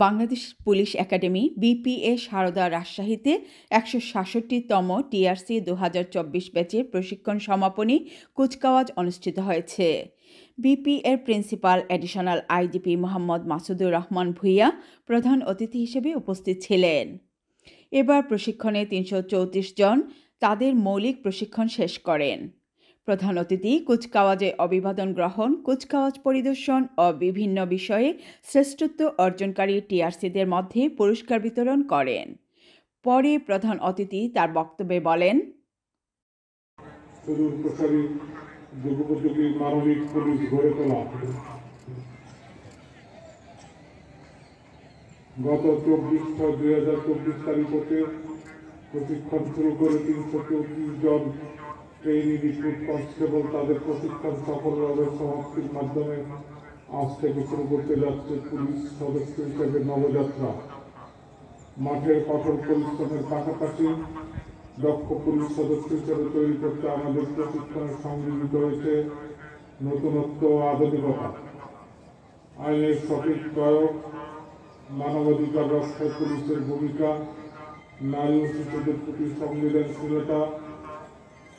Bangladesh police academy BPA Sardah রাজশাহীতে ১৬৭তম TRC ২০২৪ ব্যাচের প্রশিক্ষণ সমাপনী কুচকাওয়াজ অনুষ্ঠিত হয়েছে। বিপিএর principal additional IGP Mohammad Masudur Rahman Bhuiyan প্রধান অতিথি হিসেবে উপস্থিত ছিলেন। এবার প্রশিক্ষণে ৩৩৪ জন তাদের মৌলিক প্রশিক্ষণ শেষ করেন। প্রধান অতিথি কুচকাওয়াজে অভিবাদন গ্রহণ, কুচকাওয়াজ পরিদর্শন ও বিভিন্ন বিষয়ে শ্রেষ্ঠত্ব অর্জনকারী টিআরসিদের মধ্যে পুরস্কার বিতরণ করেন। পরে প্রধান অতিথি তার বক্তব্যে বলেন, মানবিক পুলিশ গড়ে তোলা গত ২৪/৬/২০২৪ তারিখ হতে প্রশিক্ষণ শুরু করে ৩৩৪ জন ট্রেইনি রিক্রুট কনস্টেবল তাদের প্রশিক্ষণ সফলভাবে সমাপ্তির মাধ্যমে আজ থেকে শুরু করতে যাচ্ছে পুলিশ সদস্য হিসেবে নবযাত্রা। মাঠের কঠোর পরিশ্রমের পাশাপাশি দক্ষ পুলিশ সদস্য হিসেবে তৈরি করতে আমাদের প্রশিক্ষণের সংযোজিত হয়েছে নতুনত্ব ও আধুনিকতা, আইনের সঠিক প্রয়োগ, মানবাধিকার রক্ষায় পুলিশের ভূমিকা, নারী ও শিশুদের প্রতি সংবেদনশীলতা,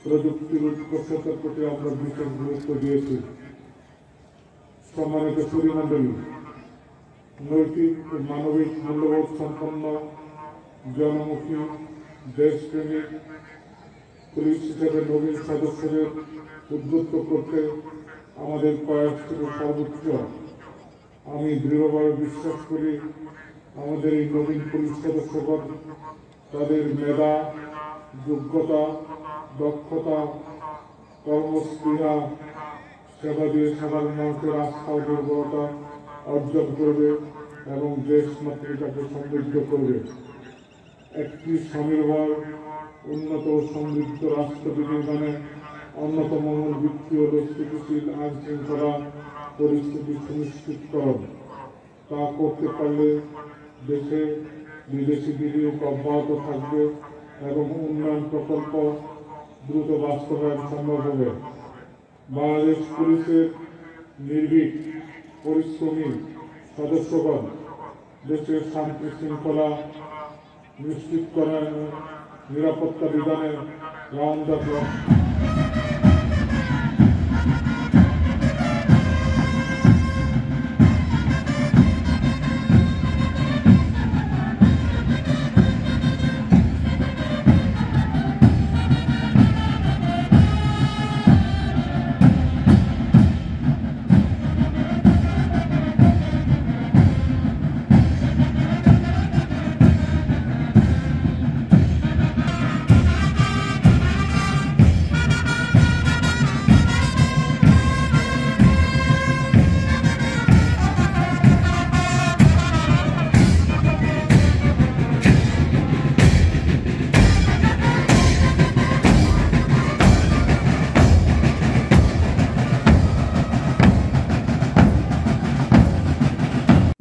প্রযুক্তির উৎকর্ষতার প্রতি আমরা বিশেষ গুরুত্ব দিয়েছি। সম্মানিত সুধীমণ্ডলী, নৈতিক ও মানবিক মূল্যবোধ সম্পন্ন, জনমুখী, দেশপ্রেমিক পুলিশ হিসেবে নবীন সদস্যদের উদ্বুদ্ধ করতে আমাদের প্রয়াস ছিল সর্বোচ্চ। আমি দৃঢ়ভাবে বিশ্বাস করি আমাদের এই নবীন পুলিশ সদস্যগণ তাদের মেধা, যোগ্যতা, দক্ষতা, কর্মস্পৃহা, সেবা দিয়ে সাধারণ মানুষের আস্থা ও দুর্বলতা অর্জন করবে এবং দেশ মাতৃকাকে সমৃদ্ধ করবে। একটি স্বনির্ভর, উন্নত ও সমৃদ্ধ রাষ্ট্র বিনির্মাণে অন্যতম মূল ভিত্তি হল স্থিতিশীল আইন শৃঙ্খলা পরিস্থিতি সুনিশ্চিতকরণ। তা করতে পারলে দেশে বিদেশি বিনিয়োগ অব্যাহত থাকবে এবং উন্নয়ন প্রকল্প দ্রুত বাস্তবায়ন সম্ভব হবে। বাংলাদেশ পুলিশের নির্ভীক পরিশ্রমী সদস্যগণ দেশের শান্তি শৃঙ্খলা নিশ্চিত করার নিরাপত্তা বিধানে round the clock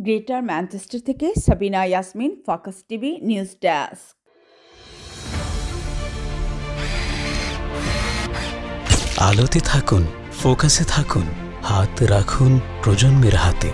Greater Manchester থেকে Sabina Yasmin, Focus TV news desk. আলোতে থাকুন, ফোকাসে থাকুন, হাত রাখুন প্রজন্মের হাতে।